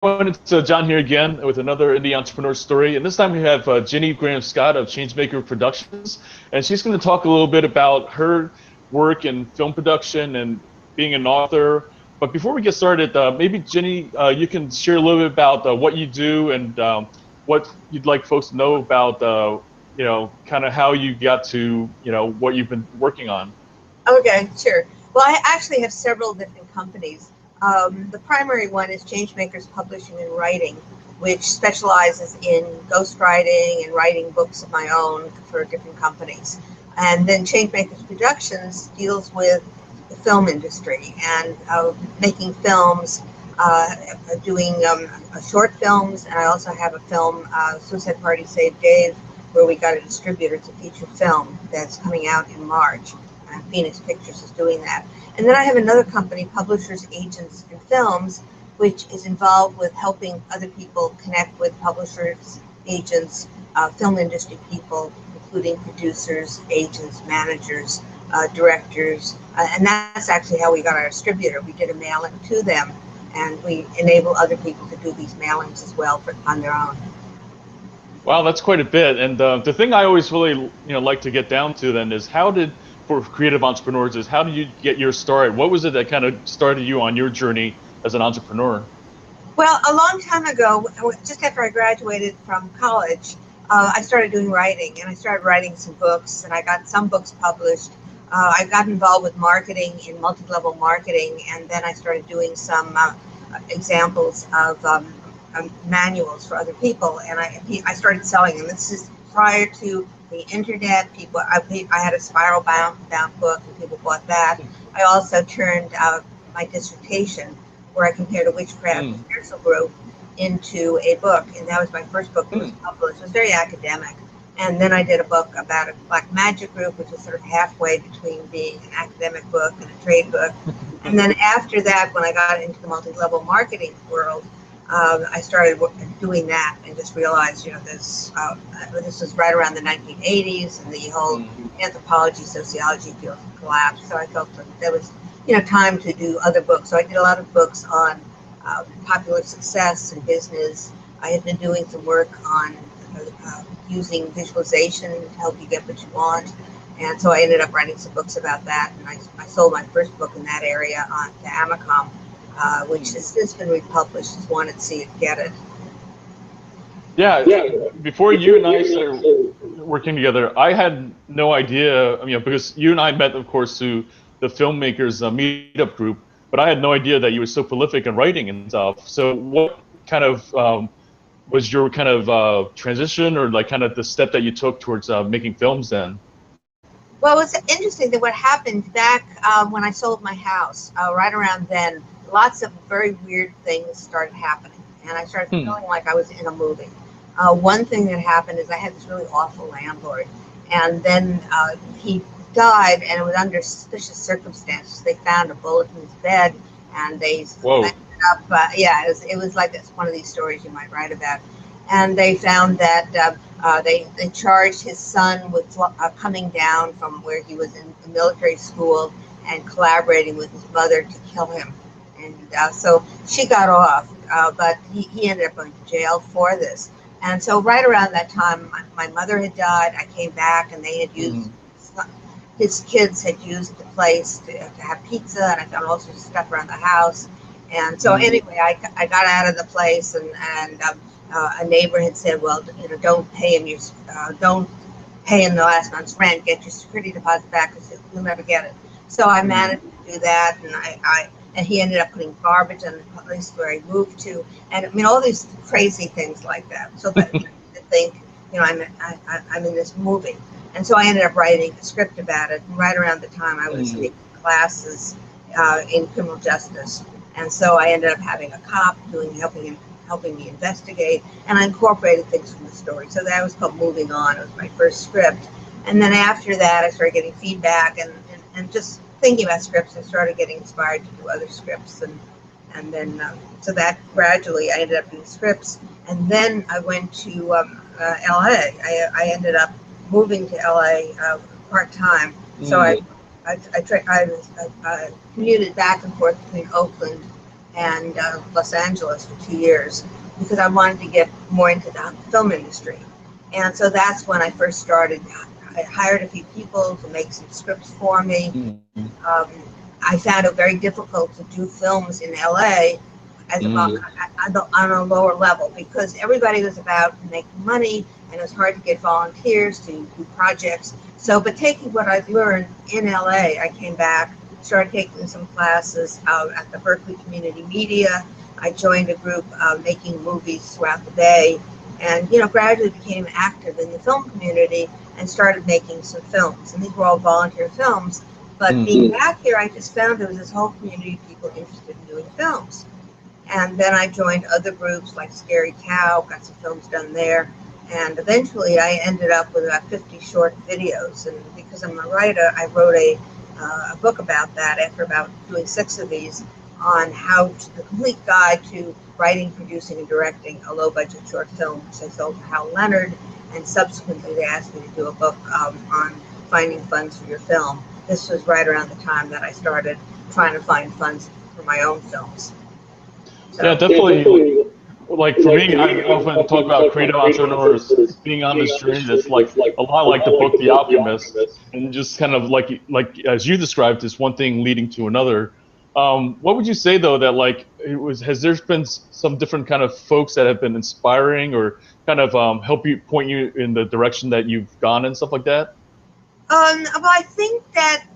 It's John here again with another indie entrepreneur story. And this time we have Ginny Graham-Scott of Changemaker Productions. And she's going to talk a little bit about her work in film production and being an author. But before we get started, maybe Ginny, you can share a little bit about what you do and what you'd like folks to know about, kind of how you got to, what you've been working on. Okay, sure. Well, I actually have several different companies. The primary one is Changemakers Publishing and Writing, which specializes in ghostwriting and writing books of my own for different companies. And then Changemakers Productions deals with the film industry and making films, doing short films, and I also have a film, Suicide Party Save Dave, where we got a distributor to feature film that's coming out in March. Phoenix Pictures is doing that. And then I have another company, Publishers, Agents, and Films, which is involved with helping other people connect with publishers, agents, film industry people, including producers, agents, managers, directors. And that's actually how we got our distributor. We did a mailing to them, and we enable other people to do these mailings as well on their own. Wow, that's quite a bit. And the thing I always really, like to get down to then is for creative entrepreneurs, is how did you get your start? What was it that kind of started you on your journey as an entrepreneur? Well, a long time ago, just after I graduated from college, I started doing writing, and I started writing some books, and I got some books published. I got involved with marketing in multi-level marketing, and then I started doing some examples of manuals for other people, and I started selling them. This is prior to the internet. I had a spiral bound book, and people bought that. I also turned my dissertation, where I compared a witchcraft spiritual group, into a book, and that was my first book that was published. It was very academic. And then I did a book about a black magic group, which was sort of halfway between being an academic book and a trade book. And then after that, when I got into the multi-level marketing world, I started doing that and just realized, this was right around the 1980s, and the whole anthropology, sociology field collapsed. So I felt that there was, time to do other books. So I did a lot of books on popular success and business. I had been doing some work on using visualization to help you get what you want. And so I ended up writing some books about that. And I sold my first book in that area to Amacom, which has since been republished. Just wanted to see it, get it. Yeah, before you and I started working together, I had no idea, because you and I met, of course, through the Filmmakers meetup group, but I had no idea that you were so prolific in writing and stuff. So what kind of was your kind of transition, or like kind of the step that you took towards making films then? Well, it's interesting that what happened back when I sold my house, right around then, lots of very weird things started happening, and I started feeling like I was in a movie. One thing that happened is I had this really awful landlord, and then he died, and it was under suspicious circumstances. They found a bullet in his bed, and they ended up, it was like this, one of these stories you might write about. And they found that they charged his son with coming down from where he was in military school and collaborating with his mother to kill him. And so she got off, but he ended up going to jail for this. And so right around that time, my mother had died. I came back, and they had used, his kids had used the place to have pizza, and I found all sorts of stuff around the house. And so anyway, I got out of the place, and a neighbor had said, well, don't pay him the last month's rent. Get your security deposit back, because you'll never get it. So I managed to do that, and he ended up putting garbage on the place where I moved to, and all these crazy things like that. So that to think, I'm in this movie, and so I ended up writing a script about it. Right around the time I was taking classes in criminal justice, and so I ended up having a cop helping me investigate, and I incorporated things from the story. So that was called Moving On. It was my first script, and then after that, I started getting feedback and just thinking about scripts, and started getting inspired to do other scripts, and then so that gradually I ended up doing scripts, and then I went to LA. I ended up moving to LA part time, so I commuted back and forth between Oakland and Los Angeles for 2 years because I wanted to get more into the film industry. And so that's when I first started. I hired a few people to make some scripts for me. I found it very difficult to do films in LA as on a lower level because everybody was about making money and it was hard to get volunteers to do projects. So, but taking what I've learned in LA, I came back, started taking some classes at the Berkeley Community Media. I joined a group making movies throughout the Bay, and gradually became active in the film community and started making some films. And these were all volunteer films. But being back here, I just found there was this whole community of people interested in doing films. And then I joined other groups like Scary Cow, got some films done there. And eventually I ended up with about 50 short videos. And because I'm a writer, I wrote a book about that after about doing 6 of these on the complete guide to writing, producing, and directing a low-budget short film, which I sold to Hal Leonard. And subsequently they asked me to do a book on finding funds for your film. This was right around the time that I started trying to find funds for my own films. So, yeah, definitely. Like for me, I often talk about creative entrepreneurs being on this journey that's like a lot like the book The Alchemist, and just kind of like as you described, this one thing leading to another. What would you say though that like has there been some different kind of folks that have been inspiring or kind of help you point you in the direction that you've gone and stuff like that? well, I think that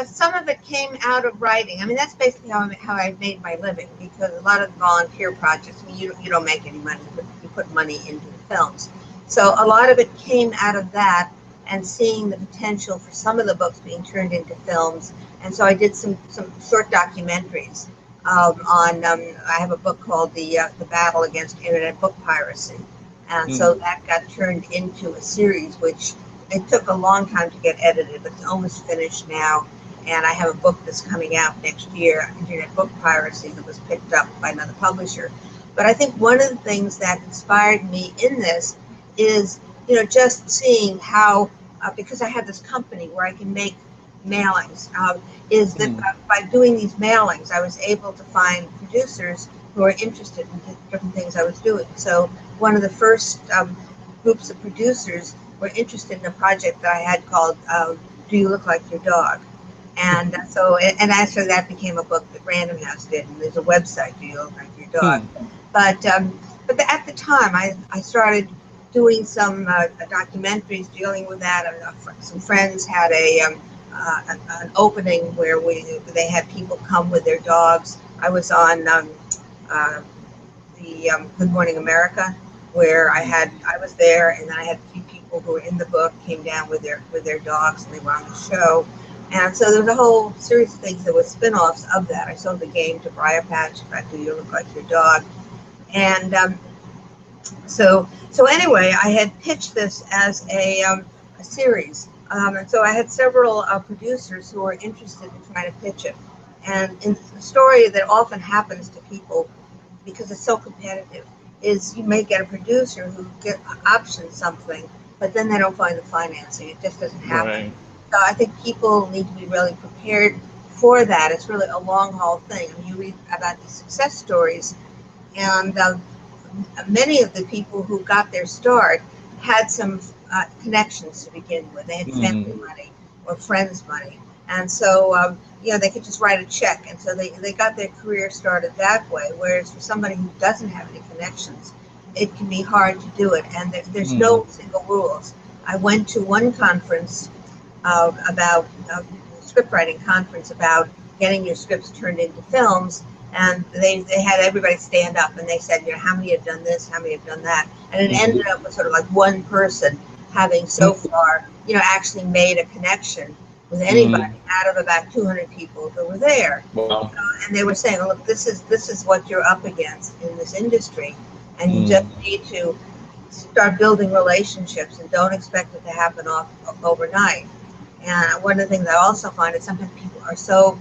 some of it came out of writing. I mean, that's basically how I made my living because a lot of the volunteer projects, I mean, you don't make any money, but you put money into the films. So a lot of it came out of that and seeing the potential for some of the books being turned into films. And so I did some short documentaries on. I have a book called the Battle Against Internet Book Piracy, and so that got turned into a series, which it took a long time to get edited, but it's almost finished now. And I have a book that's coming out next year, Internet Book Piracy, that was picked up by another publisher. But I think one of the things that inspired me in this is, just seeing how, because I had this company where I can make mailings, is that by doing these mailings, I was able to find producers who are interested in different things I was doing. So one of the first groups of producers were interested in a project that I had called Do You Look Like Your Dog? And and actually that became a book that Random House did, and there's a website, Do You Look Like Your Dog? But at the time, I started doing some documentaries dealing with that. Some friends had an opening where they had people come with their dogs. I was on the Good Morning America, where I was there, and then I had a few people who were in the book came down with their dogs, and they were on the show. And so there was a whole series of things that were spin-offs of that. I sold the game to Briar Patch, Do You Look Like Your Dog? And so anyway, I had pitched this as a series. And so I had several producers who were interested in trying to pitch it. And in the story that often happens to people, because it's so competitive, is you may get a producer who options something, but then they don't find the financing. It just doesn't happen. Right. So I think people need to be really prepared for that. It's really a long haul thing. I mean, you read about these success stories, and many of the people who got their start had some connections to begin with. They had family money or friends' money. And so, they could just write a check. And so they got their career started that way. Whereas for somebody who doesn't have any connections, it can be hard to do it. And there's no single rules. I went to one conference about a script writing conference about getting your scripts turned into films. And they had everybody stand up and they said, how many have done this, how many have done that? And it ended up with sort of like one person having so far, actually made a connection with anybody out of about 200 people who were there. Wow. And they were saying, look, this is what you're up against in this industry. And you just need to start building relationships and don't expect it to happen overnight. And one of the things I also find is sometimes people are so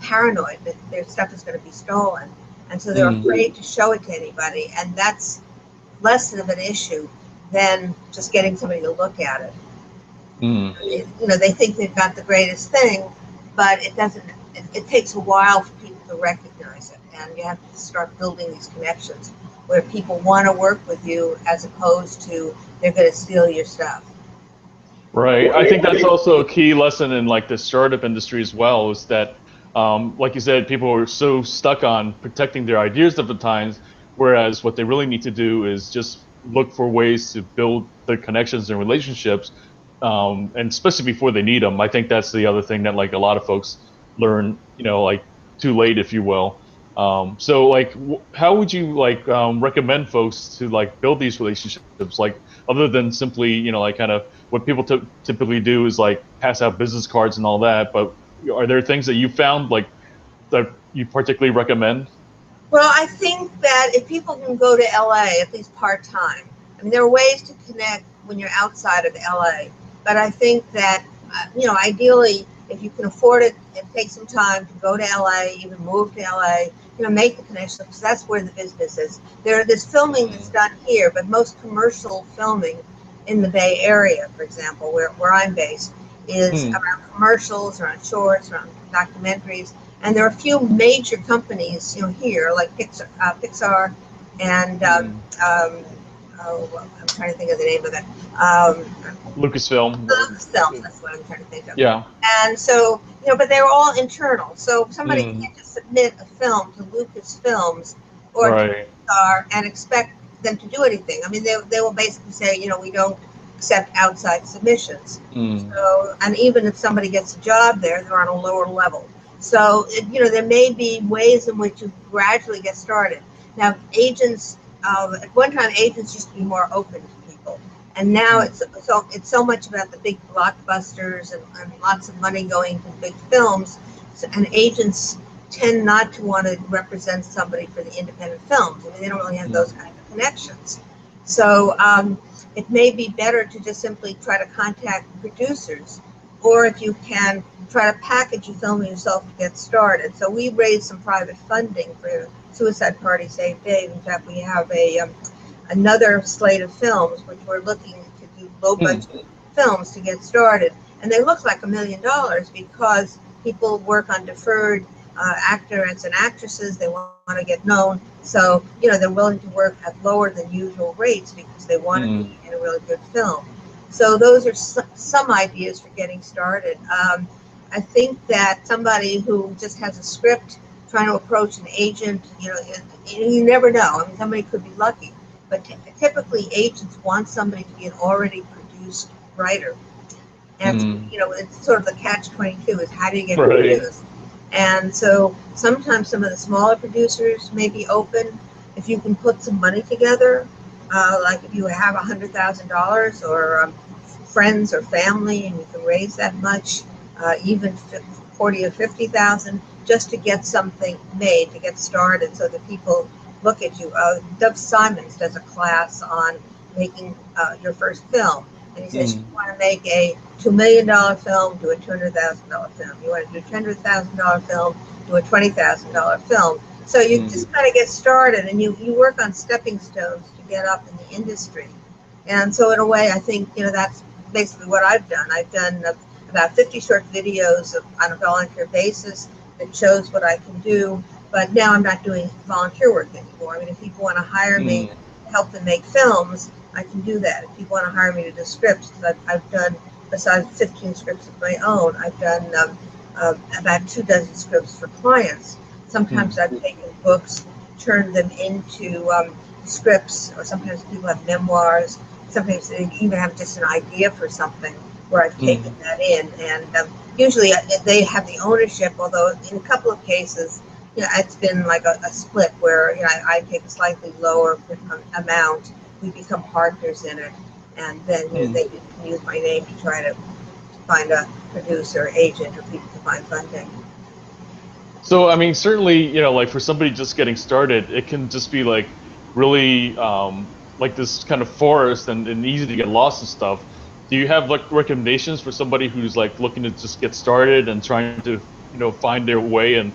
paranoid that their stuff is going to be stolen. And so they're afraid to show it to anybody. And that's less of an issue than just getting somebody to look at it. They think they've got the greatest thing, but it doesn't. It takes a while for people to recognize it. and you have to start building these connections where people want to work with you as opposed to they're going to steal your stuff. Right. I think that's also a key lesson in like the startup industry as well, is that, like you said, people are so stuck on protecting their ideas at the times, whereas what they really need to do is just look for ways to build the connections and relationships, and especially before they need them. I think that's the other thing that like a lot of folks learn, like too late, if you will. So like, how would you like recommend folks to like build these relationships, like other than simply, like kind of what people typically do is like pass out business cards and all that. But are there things that you found like that you particularly recommend? Well, I think that if people can go to LA at least part time, I mean, there are ways to connect when you're outside of LA, but I think that, ideally, if you can afford it, it takes some time to go to LA, even move to LA, make the connection because that's where the business is. There's filming that's done here, but most commercial filming in the Bay Area, for example, where I'm based, is around commercials, around shorts, around documentaries. And there are a few major companies, here, like Pixar and I'm trying to think of the name of it. Lucasfilm. Lucasfilm, that's what I'm trying to think of. Yeah. And so, but they're all internal. So somebody Mm. can't just submit a film to Lucasfilms or to Right. Pixar and expect them to do anything. I mean, they will basically say, we don't accept outside submissions. Mm. So, and even if somebody gets a job there, they're on a lower level. So, there may be ways in which you gradually get started. Now, agents, at one time, agents used to be more open to people. And now it's so much about the big blockbusters and lots of money going to big films. So, and agents tend not to want to represent somebody for the independent films. I mean, they don't really have those kind of connections. So it may be better to just simply try to contact producers, or if you can, try to package your film yourself to get started. So we raised some private funding for Suicide Party Save Dave. In fact, we have another slate of films which we're looking to do low budget films to get started. And they look like $1 million because people work on deferred actors and actresses. They want to get known. So, they're willing to work at lower than usual rates because they want to be in a really good film. So those are some ideas for getting started. I think that somebody who just has a script trying to approach an agent, you never know. I mean, somebody could be lucky. But typically, agents want somebody to be an already produced writer. And, it's sort of the catch-22 is how do you get produced? And so sometimes some of the smaller producers may be open if you can put some money together, like if you have $100,000 or friends or family and you can raise that much, even 40 or 50,000, just to get something made, to get started so that people look at you. Dove Simons does a class on making your first film. And he says, you want to make a $2 million film, do a $200,000 film. You want to do a $200,000 film, do a $20,000 film. So you just kind of get started and you work on stepping stones to get up in the industry. And so in a way, I think, that's basically what I've done. I've done about 50 short videos on a volunteer basis that shows what I can do. But now I'm not doing volunteer work anymore. I mean, if people want to hire me to help them make films, I can do that. If people want to hire me to do scripts, I've done, besides 15 scripts of my own, I've done about 24 scripts for clients. Sometimes I've taken books, turned them into scripts, or sometimes people have memoirs. Sometimes they even have just an idea for something where I've taken that in. And usually they have the ownership, although in a couple of cases, it's been like a split where I take a slightly lower amount. We become partners in it, and then they can use my name to try to find a producer, agent, or people to find funding. So, I mean, certainly, like for somebody just getting started, it can just be like really like this kind of forest and easy to get lost and stuff. Do you have like recommendations for somebody who's like looking to just get started and trying to, find their way and,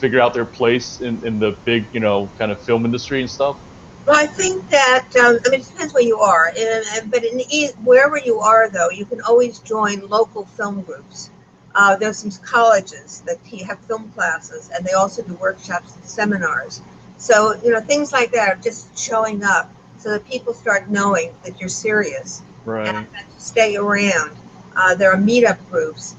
figure out their place in the big, kind of film industry and stuff? Well, I think that, it depends where you are. But wherever you are, though, you can always join local film groups. There's some colleges that have film classes, and they also do workshops and seminars. So, things like that are just showing up so that people start knowing that you're serious and Right. that you stay around. There are meetup groups,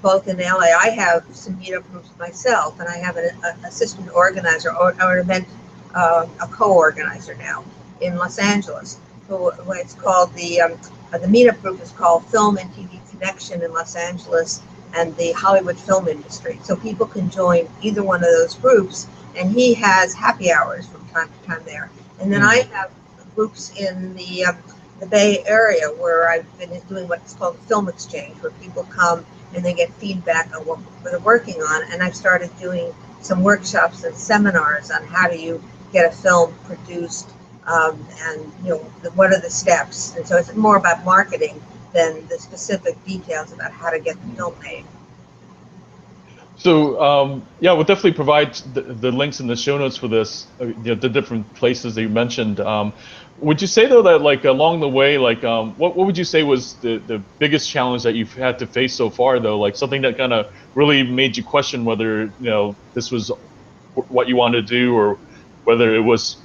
both in LA. I have some meetup groups myself, and I have an assistant organizer or an event, a co-organizer now in Los Angeles. Who it's called the meetup group is called Film and TV Connection in Los Angeles and the Hollywood film industry. So people can join either one of those groups, and he has happy hours from time to time there. And then I have groups in the Bay Area where I've been doing what's called film exchange, where people come and they get feedback on what they're working on. And I've started doing some workshops and seminars on how do you get a film produced, and what are the steps. And so it's more about marketing than the specific details about how to get the film made. So yeah, we'll definitely provide the links in the show notes for this, the different places that you mentioned. Would you say though that like along the way, like what would you say was the biggest challenge that you've had to face so far though? Like something that kind of really made you question whether this was what you wanted to do, or whether it was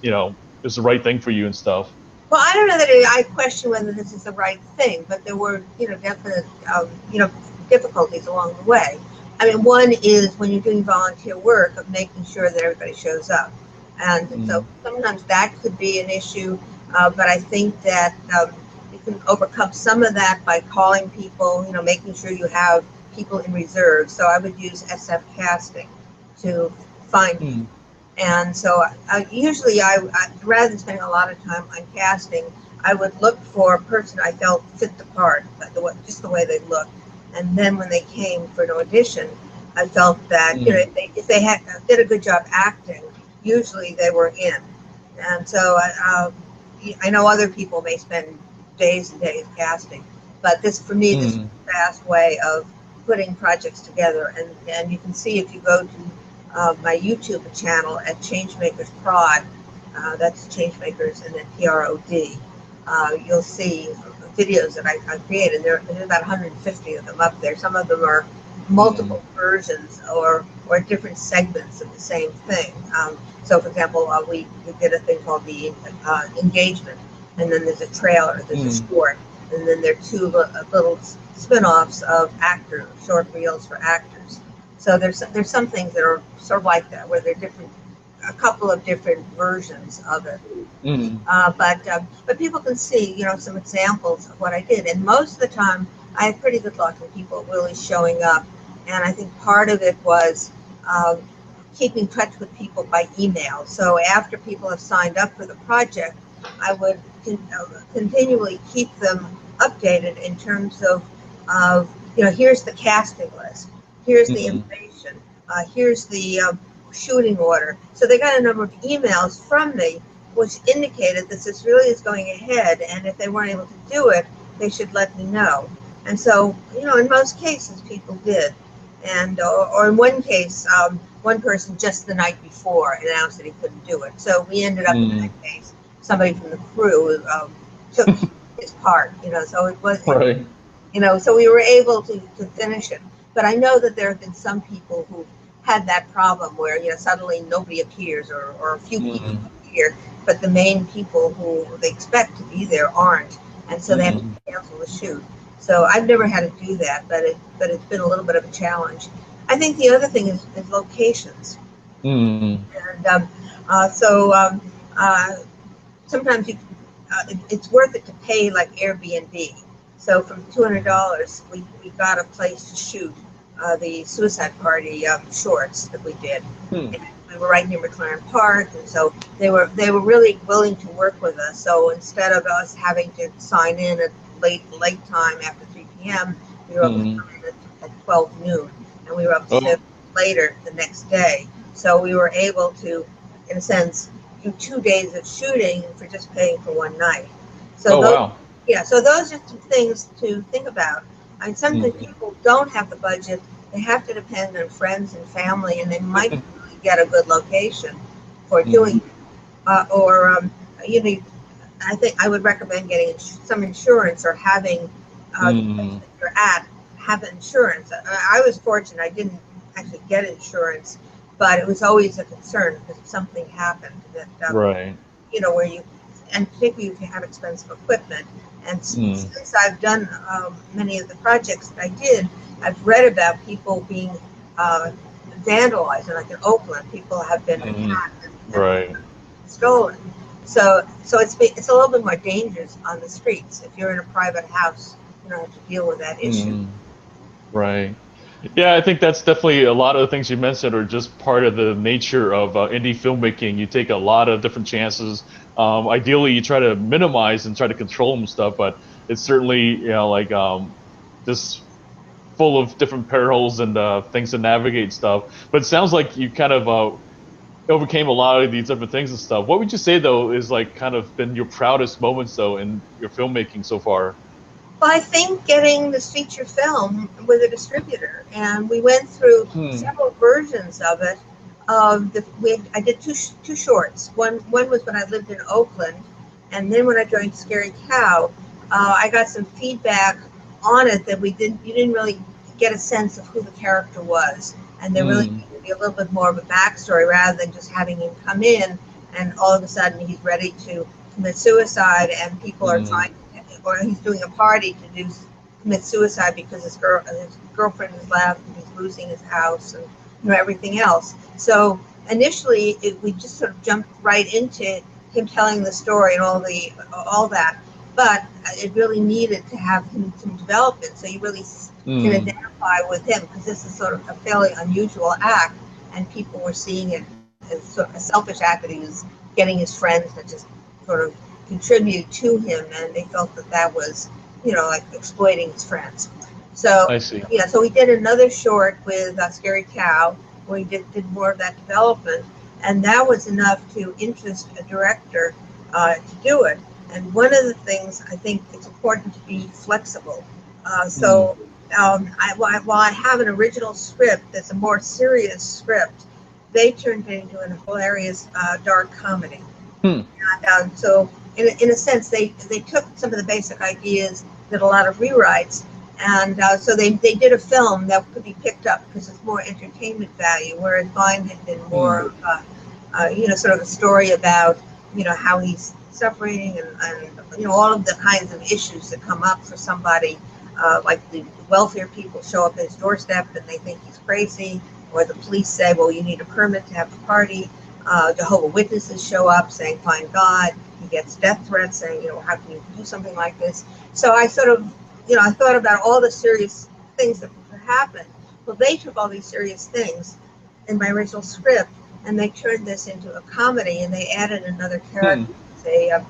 is the right thing for you and stuff. Well, I don't know that I question whether this is the right thing, but there were, definite, difficulties along the way. I mean, one is when you're doing volunteer work of making sure that everybody shows up, and so sometimes that could be an issue. But I think that you can overcome some of that by calling people, making sure you have people in reserve. So I would use SF casting to find people. And so usually I, rather than spending a lot of time on casting, I would look for a person I felt fit the part, just the way they looked. And then when they came for an audition, I felt that if they did a good job acting, usually they were in. And so I know other people may spend days and days casting, but this for me this is a fast way of putting projects together. And you can see if you go to my YouTube channel at Changemakers Prod, that's Changemakers and then PROD. You'll see videos that I created. There's about 150 of them up there. Some of them are multiple versions or different segments of the same thing. So, for example, we did a thing called the engagement, and then there's a trailer, there's a short, and then there are two little spin-offs of short reels for actors. So there's some things that are sort of like that, where they're a couple of different versions of it. But people can see, some examples of what I did, and most of the time I had pretty good luck in people really showing up. And I think part of it was keeping in touch with people by email. So after people have signed up for the project, I would continually keep them updated in terms of here's the casting list. Here's the information. Here's the shooting order. So they got a number of emails from me, which indicated that this really is going ahead. And if they weren't able to do it, they should let me know. And so, in most cases, people did. And or in one case, one person just the night before announced that he couldn't do it. So we ended up in that case, somebody from the crew took his part. So it was, right. So we were able to finish it. But I know that there have been some people who had that problem where suddenly nobody appears or a few people appear, but the main people who they expect to be there aren't, and so they have to cancel the shoot. So I've never had to do that, but it's been a little bit of a challenge. I think the other thing is locations, and sometimes it's worth it to pay like Airbnb. So from $200, we got a place to shoot the Suicide Party shorts that we did. And we were right near McLaren Park, and so they were really willing to work with us. So instead of us having to sign in at late time after 3 p.m., we were able to come in at 12 noon, and we were up to later the next day. So we were able to, in a sense, do 2 days of shooting for just paying for one night. So so those are some things to think about. I mean, sometimes people don't have the budget; they have to depend on friends and family, and they might really get a good location for doing it. I think I would recommend getting some insurance or having the place that you're at have insurance. I was fortunate; I didn't actually get insurance, but it was always a concern because if something happened that Right. where you, and particularly if you have expensive equipment. And Mm. since I've done many of the projects that I did, I've read about people being uh, vandalized. Like in Oakland, people have been Mm. attacked and Right. stolen. So it's a little bit more dangerous on the streets. If you're in a private house, you don't have to deal with that issue. Mm. Right. Yeah, I think that's definitely a lot of the things you mentioned are just part of the nature of indie filmmaking. You take a lot of different chances. Ideally, you try to minimize and try to control them stuff, but it's certainly like just full of different perils and things to navigate stuff. But it sounds like you kind of overcame a lot of these different things and stuff. What would you say though is like kind of been your proudest moments though in your filmmaking so far? Well, I think getting this feature film with a distributor, and we went through Hmm. several versions of it. I did two shorts. One was when I lived in Oakland, and then when I joined Scary Cow, I got some feedback on it that you didn't really get a sense of who the character was, and there really Hmm. needed to be a little bit more of a backstory rather than just having him come in and all of a sudden he's ready to commit suicide, and people are Hmm. trying, or he's doing a party to commit suicide because his girlfriend has left and he's losing his house and everything else. So initially, we just sort of jumped right into him telling the story and all that, but it really needed to have him some development so you really can Hmm. identify with him, because this is sort of a fairly unusual act, and people were seeing it as sort of a selfish act that he was getting his friends to just sort of contribute to him, and they felt that that was, like exploiting his friends. So I see. yeah, so we did another short with Scary Cow, where we did more of that development, and that was enough to interest a director to do it. And one of the things I think it's important to be flexible. Hmm. While I have an original script that's a more serious script, they turned it into a hilarious dark comedy. Hmm. So in a sense, they took some of the basic ideas, did a lot of rewrites, and so they did a film that could be picked up because it's more entertainment value, whereas mine had been Hmm. more, sort of a story about, how he's suffering and all of the kinds of issues that come up for somebody, like the welfare people show up at his doorstep and they think he's crazy, or the police say, well, you need a permit to have a party. Jehovah Witnesses show up saying, "Find God." He gets death threats saying, "How can you do something like this?" So I sort of, I thought about all the serious things that could happen. Well, they took all these serious things in my original script and they turned this into a comedy, and they added another Hmm. character, say, a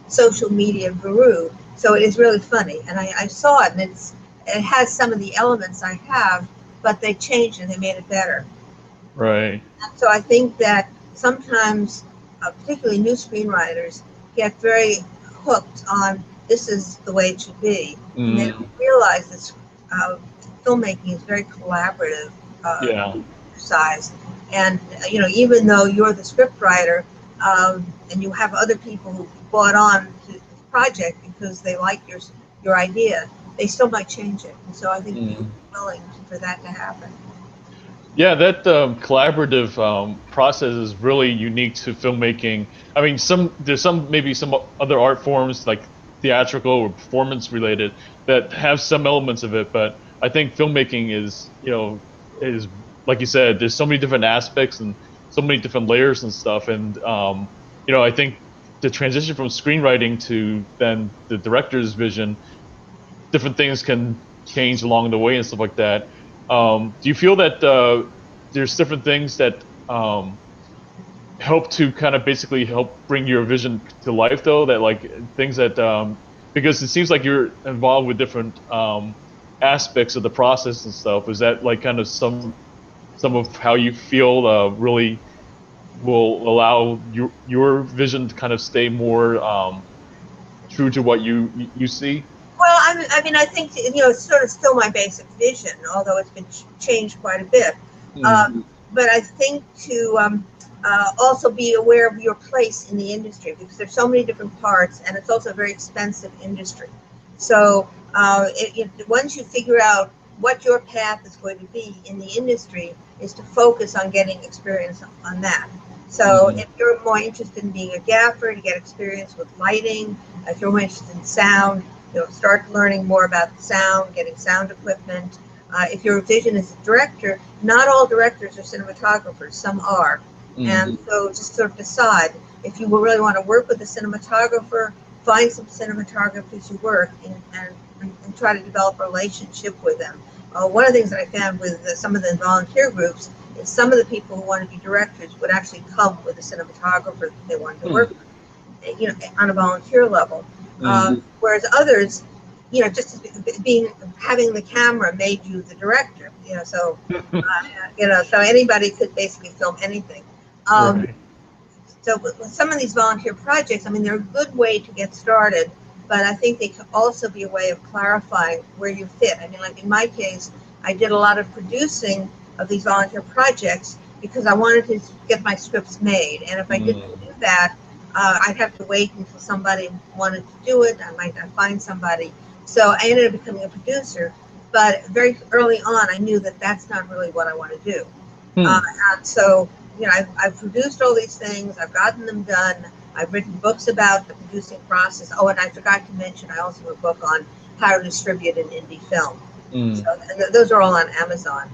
social media guru. So it is really funny, and I saw it, and it has some of the elements I have, but they changed and they made it better. Right. So I think that sometimes, particularly new screenwriters, get very hooked on this is the way it should be, and they don't Mm. realize that filmmaking is very collaborative Yeah. exercise. And even though you're the script writer, and you have other people who bought on to the project because they like your idea, they still might change it. And so I think you Mm. be willing for that to happen. Yeah, that collaborative process is really unique to filmmaking. I mean, there's maybe some other art forms like theatrical or performance related that have some elements of it, but I think filmmaking is like you said, there's so many different aspects and so many different layers and stuff, and I think the transition from screenwriting to then the director's vision, different things can change along the way and stuff like that. Do you feel that there's different things that help to kind of basically help bring your vision to life, though? That like things that because it seems like you're involved with different aspects of the process and stuff. Is that like kind of some of how you feel really will allow your vision to kind of stay more true to what you see? Well, I mean, I think it's sort of still my basic vision, although it's been changed quite a bit. Mm. But I think to also be aware of your place in the industry, because there's so many different parts, and it's also a very expensive industry. So once you figure out what your path is going to be in the industry is to focus on getting experience on that. So if you're more interested in being a gaffer, to get experience with lighting, if you're more interested in sound, start learning more about sound, getting sound equipment. If your vision is a director, not all directors are cinematographers, some are. And so just sort of decide if you will really want to work with a cinematographer, find some cinematographers you work and try to develop a relationship with them. One of the things that I found with some of the volunteer groups is some of the people who want to be directors would actually come with a cinematographer that they wanted to work with, on a volunteer level. Whereas others, just having the camera made you the director. So anybody could basically film anything. Right. So with some of these volunteer projects, I mean, they're a good way to get started, but I think they could also be a way of clarifying where you fit. I mean, like in my case, I did a lot of producing of these volunteer projects because I wanted to get my scripts made. And if I didn't do that, I'd have to wait until somebody wanted to do it. I might not find somebody. So I ended up becoming a producer. But very early on, I knew that that's not really what I want to do. And so, I've produced all these things. I've gotten them done. I've written books about the producing process. Oh, and I forgot to mention, I also wrote a book on how to distribute an indie film. So those are all on Amazon.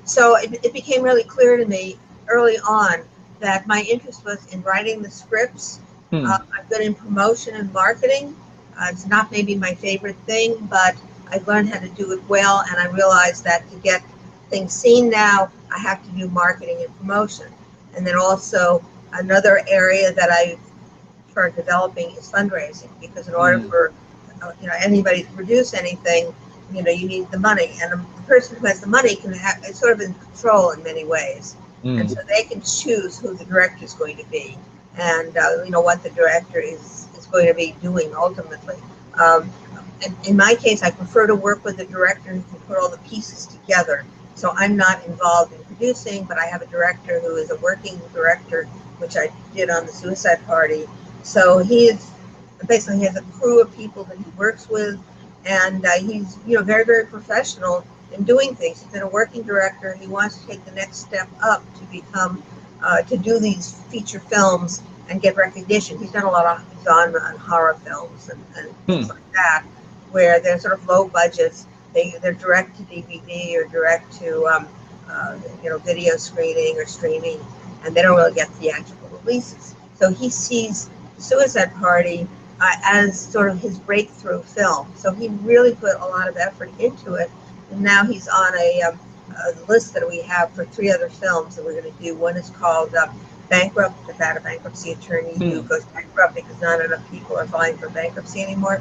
So it became really clear to me early on that my interest was in writing the scripts. I've been in promotion and marketing. It's not maybe my favorite thing, but I've learned how to do it well, and I realized that to get things seen now, I have to do marketing and promotion. And then also another area that I started developing is fundraising, because in order for anybody to produce anything, you need the money, and the person who has the money is sort of in control in many ways, and so they can choose who the director is going to be, and what the director is going to be doing ultimately. In my case, I prefer to work with a director who can put all the pieces together. So I'm not involved in producing, but I have a director who is a working director, which I did on The Suicide Party. So he basically has a crew of people that he works with, and he's very, very professional in doing things. He's been a working director. He wants to take the next step up to become to do these feature films and get recognition. He's done a lot of genre and horror films and things like that, where they're sort of low budgets. They're direct to DVD or direct to video screening or streaming, and they don't really get theatrical releases. So he sees Suicide Party as sort of his breakthrough film. So he really put a lot of effort into it, and now he's on a list that we have for 3 other films that we're going to do. One is called Bankrupt, about a bankruptcy attorney who goes bankrupt because not enough people are filing for bankruptcy anymore.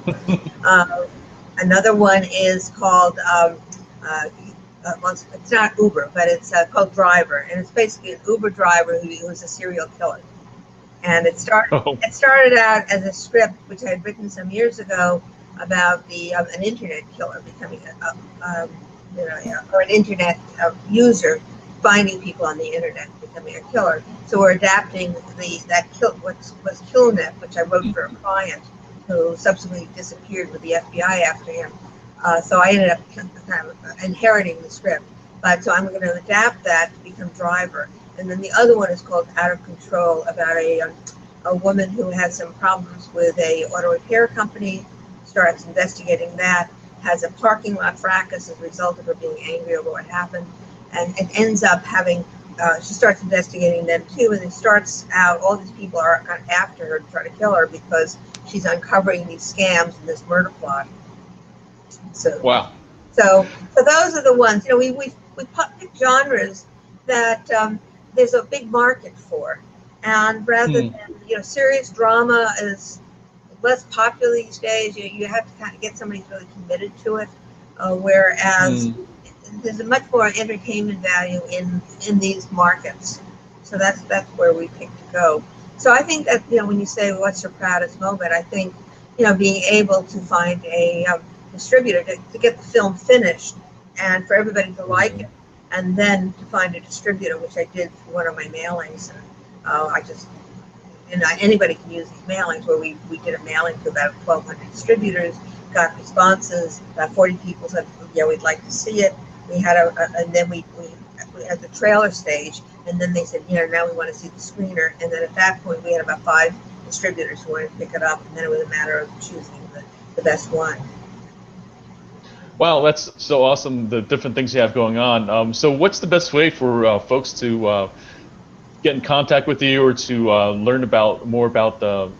Another one is called, it's not Uber, but it's called Driver, and it's basically an Uber driver who's a serial killer. And it started out as a script which I had written some years ago about an internet killer becoming or an internet user finding people on the internet becoming a killer. So we're adapting what was KillNet, which I wrote for a client who subsequently disappeared with the FBI after him. So I ended up kind of inheriting the script. So I'm going to adapt that to become Driver. And then the other one is called Out of Control, about a woman who has some problems with a auto repair company, starts investigating that, has a parking lot fracas as a result of her being angry over what happened, and it ends up having, she starts investigating them too, and it starts out, all these people are after her to try to kill her because she's uncovering these scams and this murder plot. So, wow. So those are the ones, we pick genres that there's a big market for, and rather than, serious drama is less popular these days. You have to kind of get somebody who's really committed to it, whereas there's a much more entertainment value in these markets. So that's where we pick to go. So I think that, when you say what's your proudest moment, I think, being able to find a distributor to get the film finished and for everybody to like it, and then to find a distributor, which I did for one of my mailings. And anybody can use these mailings, where we did a mailing to about 1,200 distributors, got responses. About 40 people said, "Yeah, we'd like to see it." We had and then we at the trailer stage, and then they said, now we want to see the screener. And then at that point, we had about 5 distributors who wanted to pick it up, and then it was a matter of choosing the best one. Wow, that's so awesome, the different things you have going on. So what's the best way for folks to get in contact with you or to learn more about the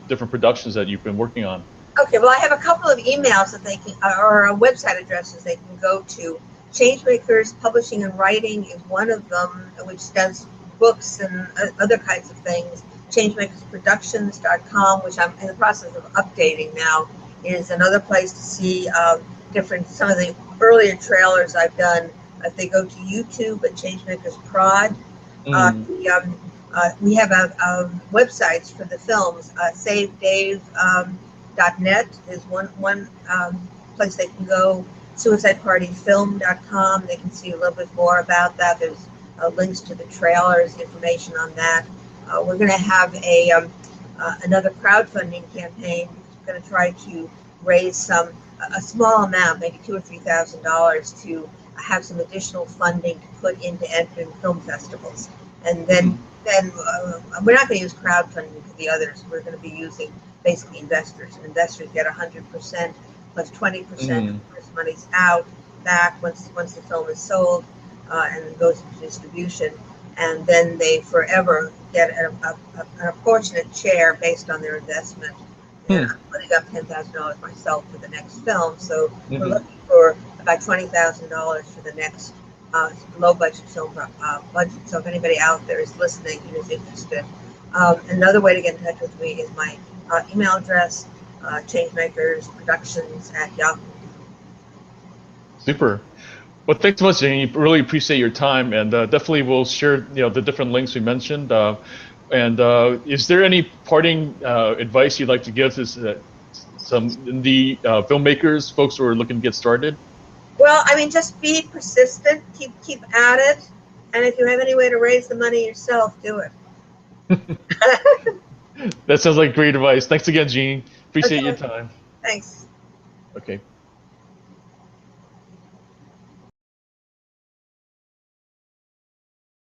different productions that you've been working on? Okay, well, I have a couple of emails that they can, or website addresses they can go to. Changemakers Publishing and Writing is one of them, which does books and other kinds of things. Changemakersproductions.com, which I'm in the process of updating now, is another place to see some of the earlier trailers I've done. If they go to YouTube at Changemakers Prod, we have websites for the films. SaveDave.net is one place they can go. SuicidePartyFilm.com. They can see a little bit more about that. There's links to the trailers, information on that. We're going to have another crowdfunding campaign. We're going to try to raise a small amount, maybe $2,000 or $3,000, to have some additional funding to put into entering film festivals. And then we're not going to use crowdfunding for the others. We're going to be using basically investors. And investors get 100% plus 20% of first money's back once the film is sold and goes into distribution. And then they forever get an apportionate share based on their investment. And I'm putting up $10,000 myself for the next film. So we're looking for about $20,000 for the next low budget film budget. So if anybody out there is listening and is interested, another way to get in touch with me is my email address, changemakersproductions@yahoo. Super. Well, thanks so much, Janie. Really appreciate your time, and definitely we'll share the different links we mentioned. And is there any parting advice you'd like to give to some indie filmmakers, folks who are looking to get started? Well, I mean, just be persistent, keep at it, and if you have any way to raise the money yourself, do it. That sounds like great advice. Thanks again, Jeannie. Appreciate your time. Thanks. Okay.